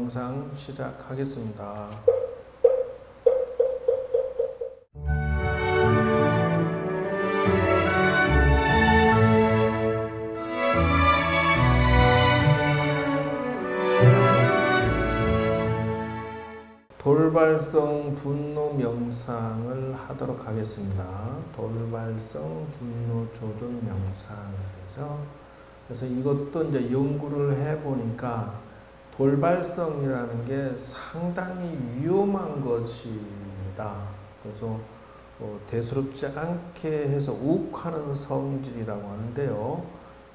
영상 시작하겠습니다. 돌발성 분노 명상을 하도록 하겠습니다. 돌발성 분노 조절 명상에서 그래서 이것도 이제 연구를 해보니까 돌발성이라는 게 상당히 위험한 것입니다. 그래서 대수롭지 않게 해서 욱하는 성질이라고 하는데요.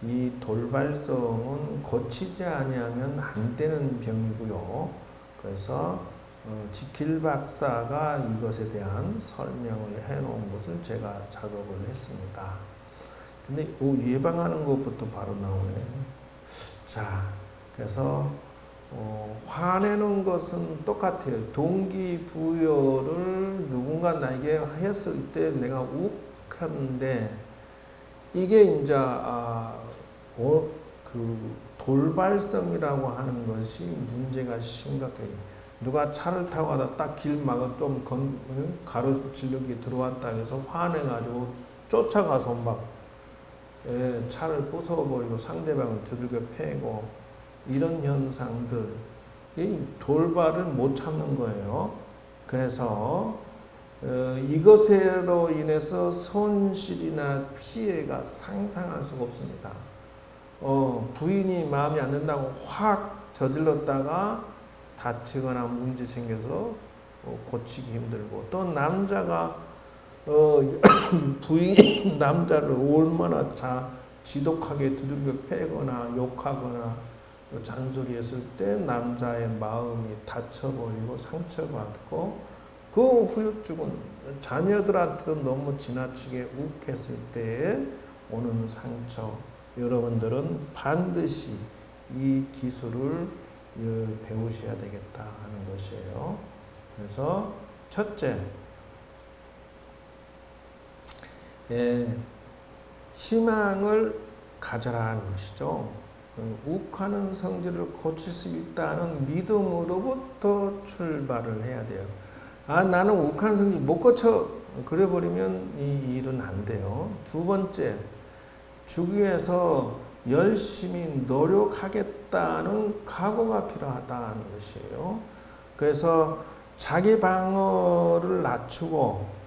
이 돌발성은 고치지 아니하면 안 되는 병이고요. 그래서 지킬 박사가 이것에 대한 설명을 해놓은 것을 제가 작업을 했습니다. 근데 예방하는 것부터 바로 나오네. 자, 그래서 화내는 것은 똑같아요. 동기부여를 누군가 나에게 했을 때 내가 욱하는데 이게 이제 그 돌발성이라고 하는 것이 문제가 심각해요. 누가 차를 타고 가다 딱 길 막아 좀 가로질르게 들어왔다 해서 화내가지고 쫓아가서 막 차를 부숴버리고 상대방을 두들겨 패고 이런 현상들, 이 돌발을 못 참는 거예요. 그래서 이것으로 인해서 손실이나 피해가 상상할 수가 없습니다. 부인이 마음에 안 든다고 확 저질렀다가 다치거나 문제 생겨서 고치기 힘들고, 또 남자가 부인 남자를 얼마나 지독하게 두들겨 패거나 욕하거나 잔소리했을 때 남자의 마음이 다쳐버리고 상처받고, 그 후유증은 자녀들한테도 너무 지나치게 욱했을 때 오는 상처. 여러분들은 반드시 이 기술을 배우셔야 되겠다 하는 것이에요. 그래서 첫째, 희망을 가져라 하는 것이죠. 욱하는 성질을 고칠 수 있다는 믿음으로부터 출발을 해야 돼요. 나는 욱하는 성질 못 고쳐. 그래버리면 이 일은 안 돼요. 두 번째, 주기 위해서 열심히 노력하겠다는 각오가 필요하다는 것이에요. 그래서 자기 방어를 낮추고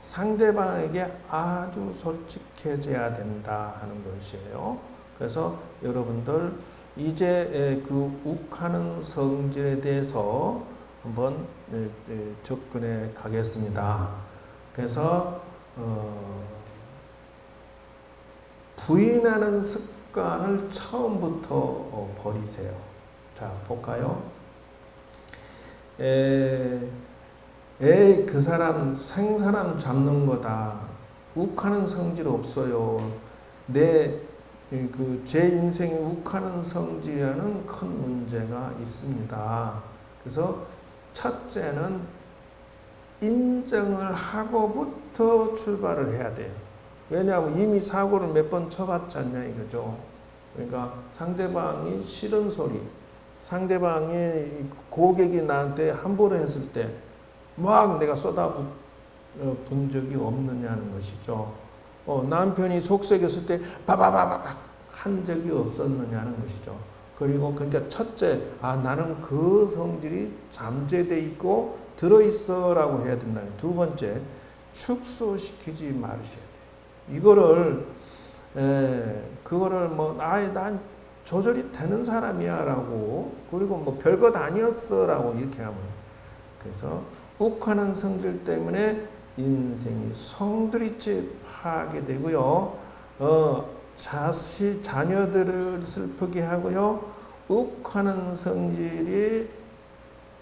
상대방에게 아주 솔직해져야 된다 하는 것이에요. 그래서 여러분들 이제 그 욱하는 성질에 대해서 한번 접근해 가겠습니다. 그래서 부인하는 습관을 처음부터 버리세요. 자, 볼까요? 그 사람 생사람 잡는 거다. 욱하는 성질 없어요. 제 인생에 욱하는 성질이라는 큰 문제가 있습니다. 그래서 첫째는 인정을 하고부터 출발을 해야 돼요. 왜냐하면 이미 사고를 몇 번 쳐봤지 않냐 이거죠. 그러니까 상대방이 싫은 소리, 상대방이 고객이 나한테 함부로 했을 때 막 내가 쏟아붓은 적이 없느냐는 것이죠. 남편이 속썩였을 때 바바바박 한 적이 없었느냐는 것이죠. 그리고 그러니까 첫째, 나는 그 성질이 잠재돼 있고 들어있어 라고 해야 된다. 두 번째, 축소시키지 말으셔야 돼요. 이거를 그거를 난 조절이 되는 사람이야 라고, 그리고 별것 아니었어 라고 이렇게 하면, 그래서 욱하는 성질 때문에 인생이 송두리째 파괴되고요. 자녀들을 슬프게 하고요. 욱하는 성질이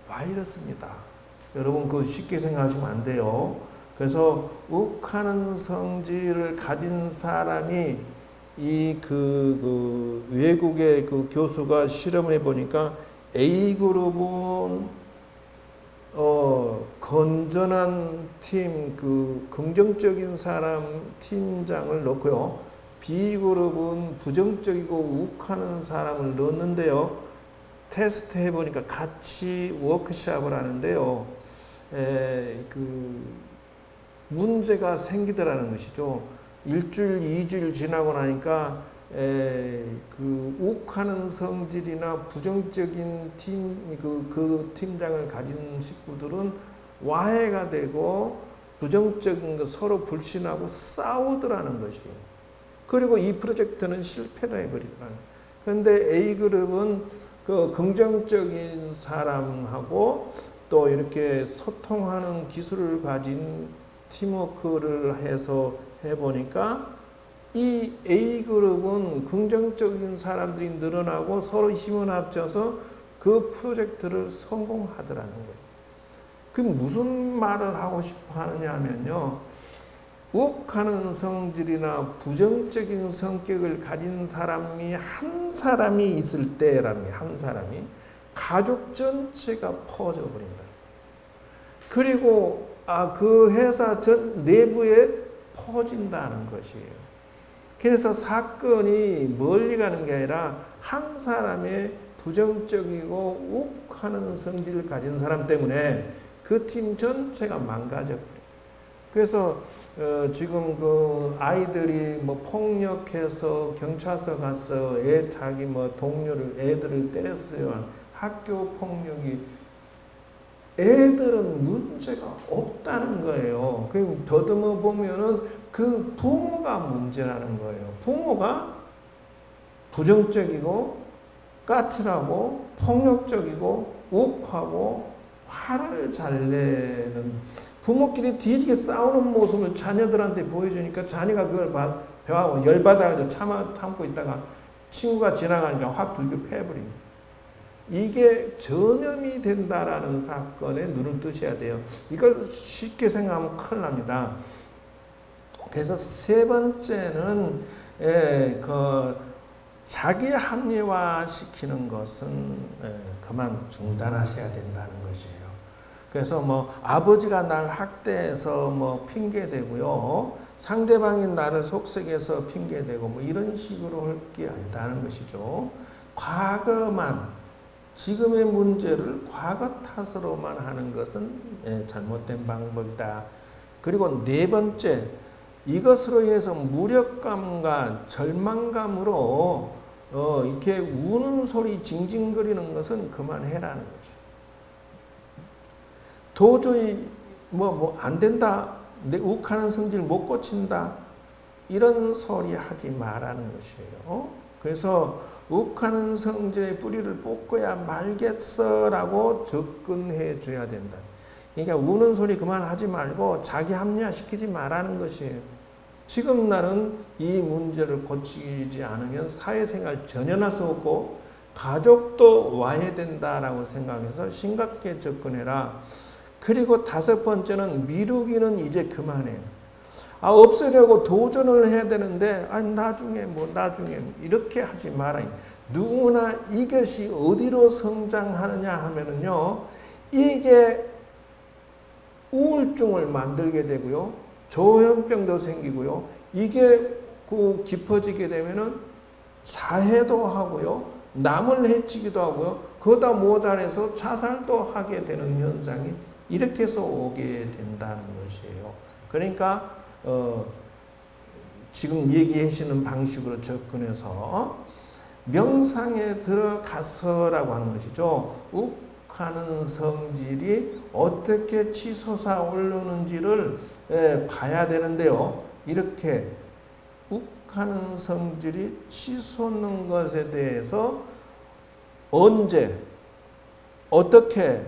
바이러스입니다. 여러분 그거 쉽게 생각하시면 안 돼요. 그래서 욱하는 성질을 가진 사람이 외국의 그 교수가 실험해 보니까 A그룹은 건전한 팀, 긍정적인 사람 팀장을 넣고요. B그룹은 부정적이고 욱하는 사람을 넣었는데요. 테스트 해보니까 같이 워크숍을 하는데요. 그 문제가 생기더라는 것이죠. 일주일, 2주일 지나고 나니까 그 욱하는 성질이나 부정적인 그 팀장을 가진 식구들은 와해가 되고 부정적인 거 서로 불신하고 싸우더라는 것이에요. 그리고 이 프로젝트는 실패를 해버리더라는 거예요. 그런데 A그룹은 그 긍정적인 사람하고 또 이렇게 소통하는 기술을 가진 팀워크를 해서 해보니까 이 A그룹은 긍정적인 사람들이 늘어나고 서로 힘을 합쳐서 그 프로젝트를 성공하더라는 거예요. 그 무슨 말을 하고 싶어 하느냐 하면요. 욱하는 성질이나 부정적인 성격을 가진 사람이 한 사람이 있을 때라는 한 사람이 가족 전체가 퍼져버린다. 그리고 그 회사 전 내부에 퍼진다는 것이에요. 그래서 사건이 멀리 가는 게 아니라 한 사람의 부정적이고 욱하는 성질을 가진 사람 때문에 그 팀 전체가 망가져버려요. 그래서 지금 그 아이들이 뭐 폭력해서 경찰서 가서 자기 뭐 동료를 애들을 때렸어요. 학교 폭력이 애들은 문제가 없다는 거예요. 그 더듬어 보면은 그 부모가 문제라는 거예요. 부모가 부정적이고 까칠하고 폭력적이고 욱하고 화를 잘 내는 부모끼리 뒤지게 싸우는 모습을 자녀들한테 보여주니까 자녀가 그걸 배워하고 열받아가지고 참고 있다가 친구가 지나가니까 확 들고 패버립니다. 이게 전염이 된다라는 사건에 눈을 뜨셔야 돼요. 이걸 쉽게 생각하면 큰일 납니다. 그래서 세 번째는 자기 합리화 시키는 것은 그만 중단하셔야 된다는 것이에요. 그래서 뭐 아버지가 날 학대해서 뭐 핑계대고요. 상대방이 나를 속색해서 핑계대고 뭐 이런 식으로 할 게 아니다는 것이죠. 과거만 지금의 문제를 과거 탓으로만 하는 것은 잘못된 방법이다. 그리고 네 번째, 이것으로 인해서 무력감과 절망감으로 이렇게 우는 소리 징징거리는 것은 그만해라는 거죠. 도저히 뭐 안 된다. 내 욱하는 성질 못 고친다. 이런 소리 하지 말라는 것이에요. 그래서 욱하는 성질의 뿌리를 뽑고야 말겠어라고 접근해 줘야 된다. 그러니까 우는 소리 그만하지 말고 자기 합리화시키지 말라는 것이에요. 지금 나는 이 문제를 고치지 않으면 사회생활 전혀 할 수 없고 가족도 와야 된다라고 생각해서 심각하게 접근해라. 그리고 다섯 번째는 미루기는 이제 그만해요. 없애려고 도전을 해야 되는데 나중에 이렇게 하지 마라. 누구나 이것이 어디로 성장하느냐 하면은요. 이게 우울증을 만들게 되고요. 조현병도 생기고요. 이게 깊어지게 되면은 자해도 하고요. 남을 해치기도 하고요. 그거다 모자라서 자살도 하게 되는 현상이 이렇게 해서 오게 된다는 것이에요. 그러니까 지금 얘기하시는 방식으로 접근해서 명상에 들어가서라고 하는 것이죠. 욱하는 성질이 어떻게 치솟아 오르는지를 봐야 되는데요. 이렇게 욱하는 성질이 치솟는 것에 대해서 언제, 어떻게,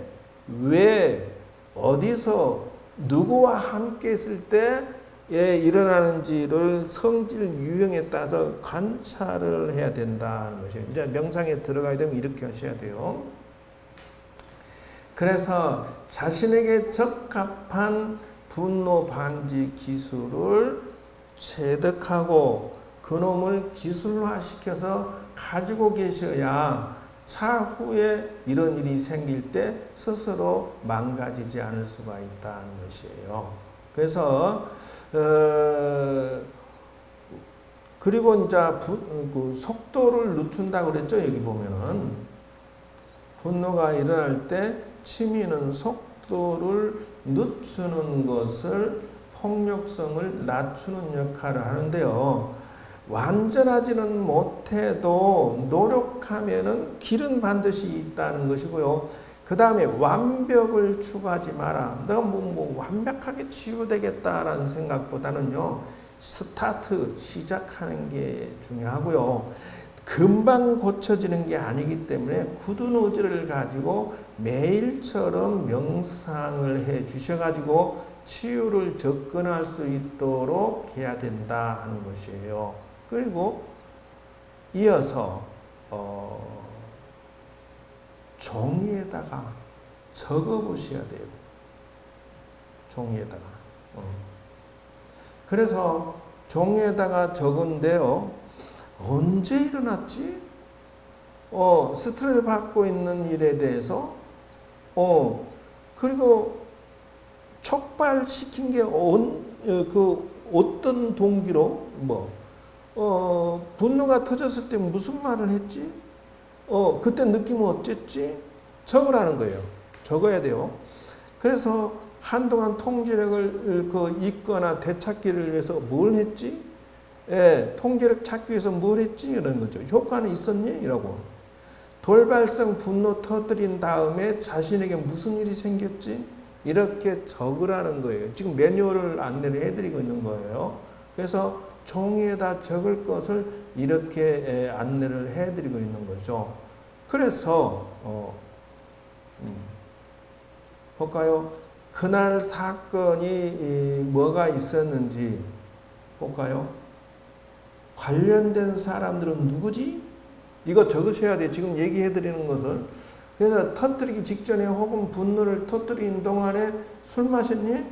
왜, 어디서, 누구와 함께 있을 때 일어나는지를 성질 유형에 따라서 관찰을 해야 된다는 것이에요. 이제 명상에 들어가야 되면 이렇게 하셔야 돼요. 그래서 자신에게 적합한 분노 방지 기술을 체득하고 그놈을 기술화시켜서 가지고 계셔야 차후에 이런 일이 생길 때 스스로 망가지지 않을 수가 있다는 것이에요. 그래서 그리고 이제 그 속도를 늦춘다고 그랬죠. 여기 보면은 분노가 일어날 때 치미는 속도를 늦추는 것을 폭력성을 낮추는 역할을 하는데요. 완전하지는 못해도 노력하면은 길은 반드시 있다는 것이고요. 그 다음에 완벽을 추구하지 마라. 내가 뭐 완벽하게 치유되겠다라는 생각보다는요. 스타트, 시작하는 게 중요하고요. 금방 고쳐지는 게 아니기 때문에 굳은 의지를 가지고 매일처럼 명상을 해 주셔가지고 치유를 접근할 수 있도록 해야 된다 하는 것이에요. 그리고 이어서 종이에다가 적어 보셔야 돼요. 종이에다가. 그래서 종이에다가 적은데요. 언제 일어났지? 스트레스를 받고 있는 일에 대해서 그리고 촉발시킨 게 어떤 동기로 분노가 터졌을 때 무슨 말을 했지? 그때 느낌은 어땠지? 적으라는 거예요. 적어야 돼요. 그래서 한동안 통제력을 잇거나 되찾기를 위해서 뭘 했지? 통제력 찾기 위해서 뭘 했지? 이런 거죠. 효과는 있었니? 이라고. 돌발성 분노 터뜨린 다음에 자신에게 무슨 일이 생겼지? 이렇게 적으라는 거예요. 지금 매뉴얼을 안내를 해드리고 있는 거예요. 그래서 종이에다 적을 것을 이렇게 안내를 해드리고 있는 거죠. 그래서 볼까요? 그날 사건이 뭐가 있었는지 볼까요? 관련된 사람들은 누구지? 이거 적으셔야 돼요. 지금 얘기해 드리는 것을. 그래서 터뜨리기 직전에 혹은 분노를 터뜨리는 동안에 술 마셨니?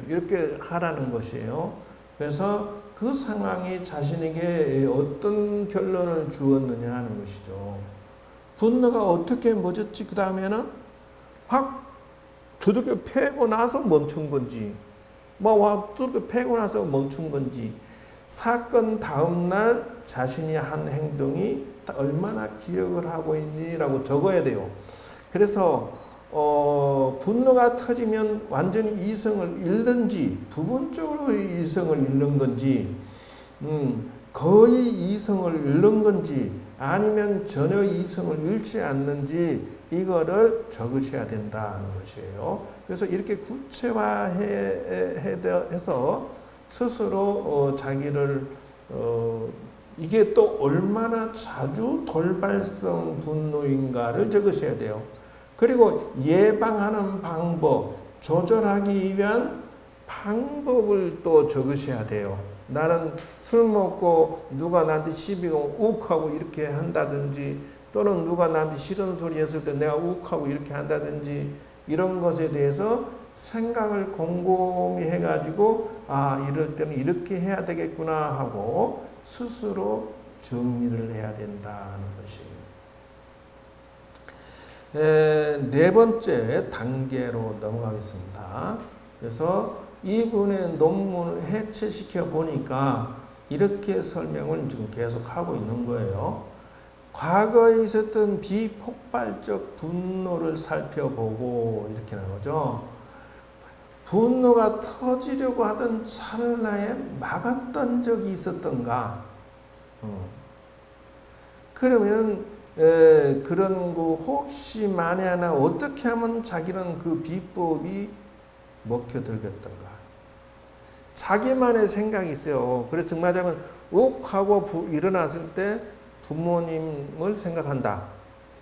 이렇게 하라는 것이에요. 그래서 그 상황이 자신에게 어떤 결론을 주었느냐 하는 것이죠. 분노가 어떻게 멎었지? 그 다음에는 확 두들겨 패고 나서 멈춘 건지, 두들겨 패고 나서 멈춘 건지, 사건 다음날 자신이 한 행동이 얼마나 기억을 하고 있니라고 적어야 돼요. 그래서 분노가 터지면 완전히 이성을 잃는지 부분적으로 이성을 잃는 건지 거의 이성을 잃는 건지 아니면 전혀 이성을 잃지 않는지 이거를 적으셔야 된다는 것이에요. 그래서 이렇게 구체화해서 스스로 자기를 이게 또 얼마나 자주 돌발성 분노인가를 적으셔야 돼요. 그리고 예방하는 방법, 조절하기 위한 방법을 또 적으셔야 돼요. 나는 술 먹고 누가 나한테 시비고 욱하고 이렇게 한다든지 또는 누가 나한테 싫은 소리 했을 때 내가 욱하고 이렇게 한다든지 이런 것에 대해서 생각을 곰곰이 해가지고 이럴 때는 이렇게 해야 되겠구나 하고 스스로 정리를 해야 된다는 것이에요. 네 번째 단계로 넘어가겠습니다. 그래서 이분의 논문을 해체시켜 보니까 이렇게 설명을 지금 계속 하고 있는 거예요. 과거에 있었던 비폭발적 분노를 살펴보고 이렇게 나오죠. 분노가 터지려고 하던 찰나에 막았던 적이 있었던가? 그러면 그런 거 혹시 만에 하나 어떻게 하면 자기는 그 비법이 먹혀들겠던가? 자기만의 생각이 있어요. 그래서 정말하면 욱하고 일어났을 때 부모님을 생각한다.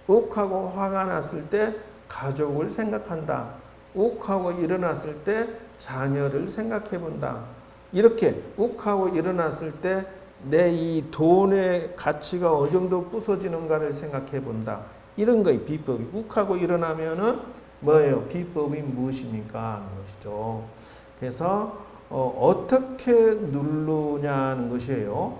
욱하고 화가 났을 때 가족을 생각한다. 욱하고 일어났을 때 자녀를 생각해 본다. 이렇게 욱하고 일어났을 때 내 이 돈의 가치가 어느 정도 부서지는가를 생각해 본다. 이런 거예요. 비법이. 욱하고 일어나면은 뭐예요? 비법이 무엇입니까? 하는 것이죠. 그래서 어떻게 누르냐는 것이에요.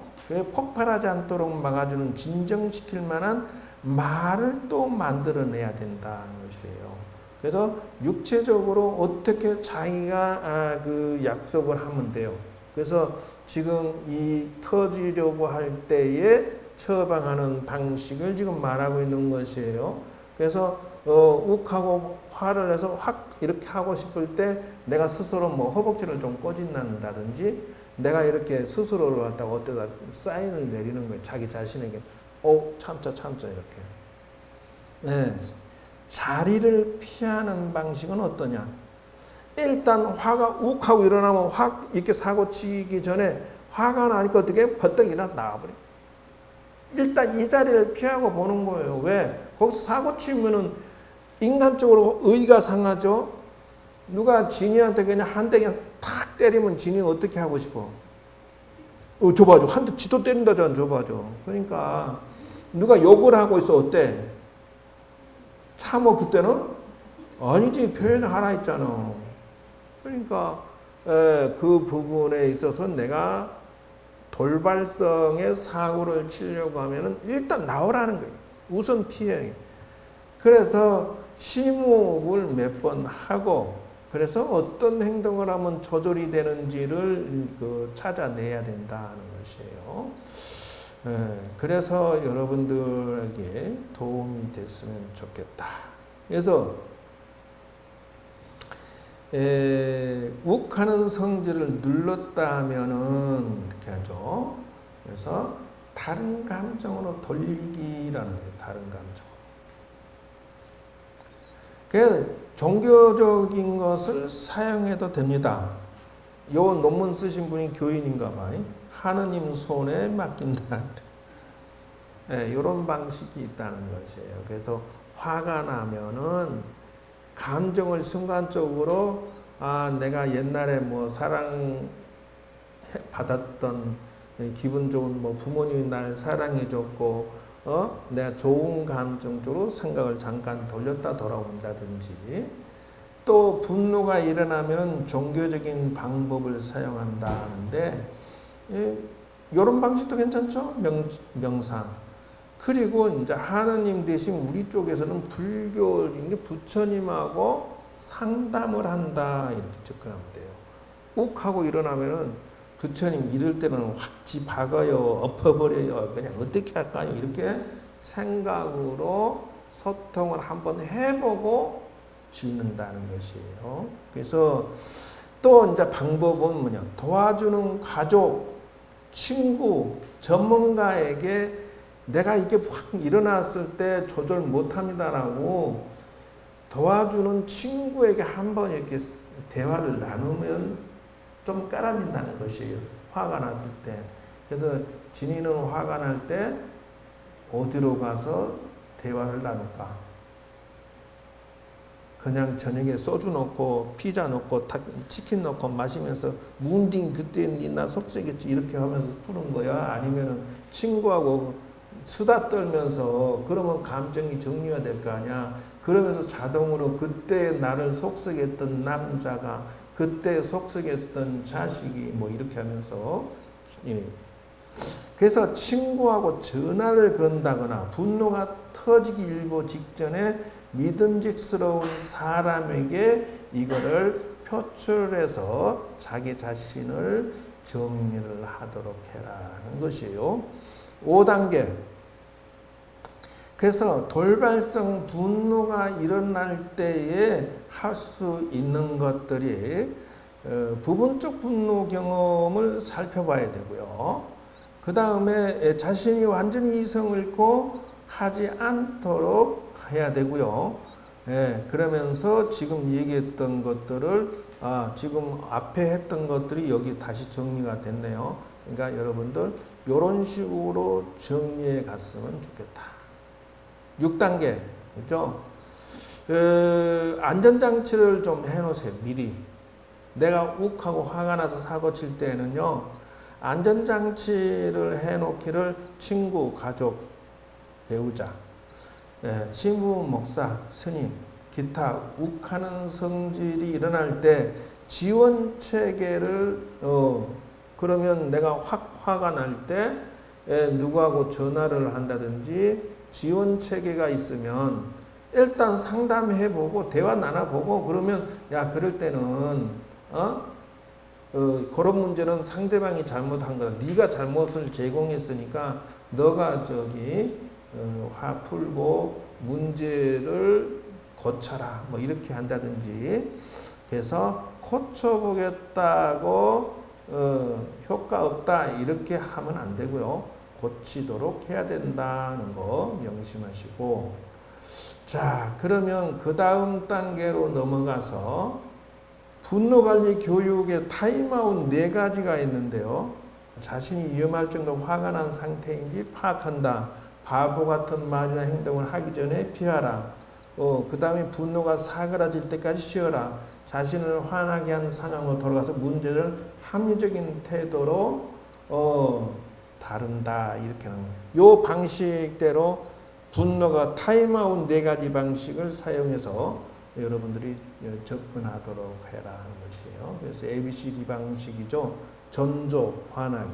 폭발하지 않도록 막아주는 진정시킬 만한 말을 또 만들어내야 된다는 것이에요. 그래서 육체적으로 어떻게 자기가 그 약속을 하면 돼요. 그래서 지금 이 터지려고 할 때에 처방하는 방식을 지금 말하고 있는 것이에요. 그래서 욱하고 화를 내서 확 이렇게 하고 싶을 때 내가 스스로 뭐 허벅지를 좀 꼬집는다든지 내가 이렇게 스스로를 갖다가 어때다 사인을 내리는 거예요. 자기 자신에게 참자 이렇게. 네. 자리를 피하는 방식은 어떠냐? 일단 화가 욱하고 일어나면 확 이렇게 사고 치기 전에 화가 나니까 어떻게 버떡 일어나 나와버려. 일단 이 자리를 피하고 보는 거예요. 왜? 거기서 사고 치면은 인간적으로 의의가 상하죠. 누가 진이한테 그냥 한 대 그냥 탁 때리면 진이 어떻게 하고 싶어? 줘봐줘. 한 대 지도 때린다잖아. 줘봐줘. 그러니까 누가 욕을 하고 있어. 어때? 참어 그때는? 아니지. 표현하라 했잖아. 그러니까 그 부분에 있어서 내가 돌발성의 사고를 치려고 하면은 일단 나오라는 거예요. 우선 피해. 그래서 심호흡을 몇 번 하고 그래서 어떤 행동을 하면 조절이 되는지를 찾아내야 된다는 것이에요. 그래서 여러분들에게 도움이 됐으면 좋겠다. 그래서 욱하는 성질을 눌렀다 하면은 이렇게 하죠. 그래서 다른 감정으로 돌리기라는 거예요. 다른 감정. 그래서 종교적인 것을 사용해도 됩니다. 요 논문 쓰신 분이 교인인가 봐요. 하느님 손에 맡긴다. 이런 방식이 있다는 것이에요. 그래서 화가 나면은 감정을 순간적으로 내가 옛날에 뭐 사랑 받았던 기분 좋은 뭐 부모님이 날 사랑해줬고 내가 좋은 감정 쪽으로 생각을 잠깐 돌렸다 돌아온다든지 또 분노가 일어나면 종교적인 방법을 사용한다 하는데 이런 방식도 괜찮죠? 명상. 그리고 이제 하느님 대신 우리 쪽에서는 불교적인 게 부처님하고 상담을 한다 이렇게 접근하면 돼요. 욱하고 일어나면은 부처님 이럴 때는 확지 박아요, 엎어버려요, 그냥 어떻게 할까요? 이렇게 생각으로 소통을 한번 해보고 짓는다는 것이에요. 그래서 또 이제 방법은 뭐냐? 도와주는 가족, 친구, 전문가에게 내가 이게 확 일어났을 때 조절 못합니다라고 도와주는 친구에게 한번 이렇게 대화를 나누면 좀 깔아진다는 것이에요. 화가 났을 때. 그래서 진이는 화가 날 때 어디로 가서 대화를 나눌까? 그냥 저녁에 소주 넣고 피자 넣고 치킨 넣고 마시면서 문딩 그때는 나 속쓰겠지 이렇게 하면서 푸는 거야? 아니면은 친구하고 수다 떨면서 그러면 감정이 정리가 될 거 아니야? 그러면서 자동으로 그때 나를 속썩였던 남자가 그때 속썩였던 자식이 뭐 이렇게 하면서 그래서 친구하고 전화를 건다거나 분노가 터지기 일보 직전에 믿음직스러운 사람에게 이거를 표출해서 자기 자신을 정리를 하도록 해라는 것이에요. 5단계. 그래서 돌발성 분노가 일어날 때에 할 수 있는 것들이 부분적 분노 경험을 살펴봐야 되고요. 그 다음에 자신이 완전히 이성을 잃고 하지 않도록 해야 되고요. 그러면서 지금 얘기했던 것들을 지금 앞에 했던 것들이 여기 다시 정리가 됐네요. 그러니까 여러분들 이런 식으로 정리해 갔으면 좋겠다. 6단계, 그죠? 안전장치를 좀 해놓으세요, 미리. 내가 욱하고 화가 나서 사고 칠 때는요, 안전장치를 해놓기를 친구, 가족, 배우자, 신부, 목사, 스님, 기타 욱하는 성질이 일어날 때 지원 체계를, 그러면 내가 확 화가 날 때 누구하고 전화를 한다든지 지원 체계가 있으면 일단 상담해보고 대화 나눠보고 그러면 야 그럴 때는 그런 문제는 상대방이 잘못한 거다. 네가 잘못을 제공했으니까 너가 화 풀고 문제를 고쳐라. 뭐 이렇게 한다든지. 그래서 고쳐보겠다고 효과 없다 이렇게 하면 안 되고요. 고치도록 해야 된다는 거 명심하시고. 자, 그러면 그 다음 단계로 넘어가서 분노관리 교육의 타임아웃 4가지가 있는데요. 자신이 위험할 정도로 화가 난 상태인지 파악한다. 바보 같은 말이나 행동을 하기 전에 피하라. 그 다음에 분노가 사그라질 때까지 쉬어라. 자신을 화나게 한 상황으로 돌아가서 문제를 합리적인 태도로 다룬다. 이렇게 하는 거예요. 요 방식대로 분노가 타임아웃 4가지 방식을 사용해서 여러분들이 접근하도록 해라 하는 것이에요. 그래서 ABCD 방식이죠. 전조, 화나기,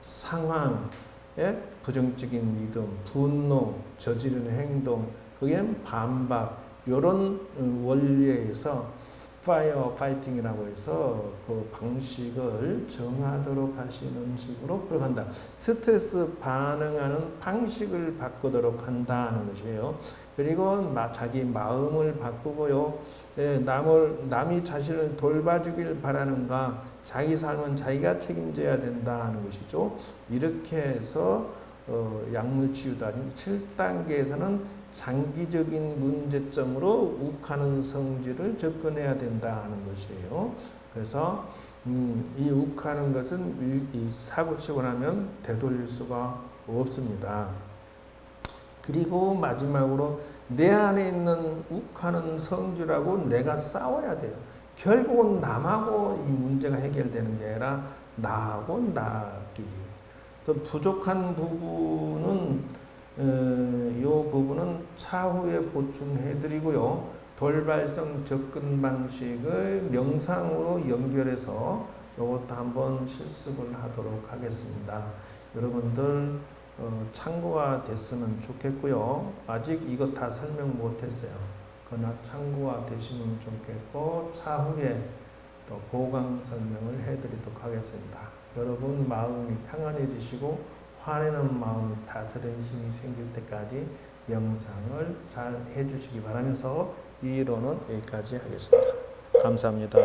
상황, 부정적인 믿음, 분노, 저지르는 행동, 그게 반박, 이런 원리에 의해서 파이어 파이팅이라고 해서 그 방식을 정하도록 하시는 식으로 들어간다. 스트레스 반응하는 방식을 바꾸도록 한다는 것이에요. 그리고 자기 마음을 바꾸고요. 남이 자신을 돌봐주길 바라는가, 자기 삶은 자기가 책임져야 된다는 것이죠. 이렇게 해서 약물치유다. 7단계에서는 장기적인 문제점으로 욱하는 성질을 접근해야 된다는 것이에요. 그래서 이 욱하는 것은 이 사고치고 나면 되돌릴 수가 없습니다. 그리고 마지막으로 내 안에 있는 욱하는 성질하고 내가 싸워야 돼요. 결국은 남하고 이 문제가 해결되는 게 아니라 나하고 나끼리. 또 부족한 부분은 이 부분은 차후에 보충해드리고요. 돌발성 접근 방식을 명상으로 연결해서 이것도 한번 실습을 하도록 하겠습니다. 여러분들 참고가 됐으면 좋겠고요. 아직 이거 다 설명 못했어요. 그러나 참고가 되시면 좋겠고 차후에 또 보강 설명을 해드리도록 하겠습니다. 여러분 마음이 평안해지시고 화내는 마음 다스리는 힘이 생길 때까지 명상을 잘 해주시기 바라면서 이 이론은 여기까지 하겠습니다. 감사합니다.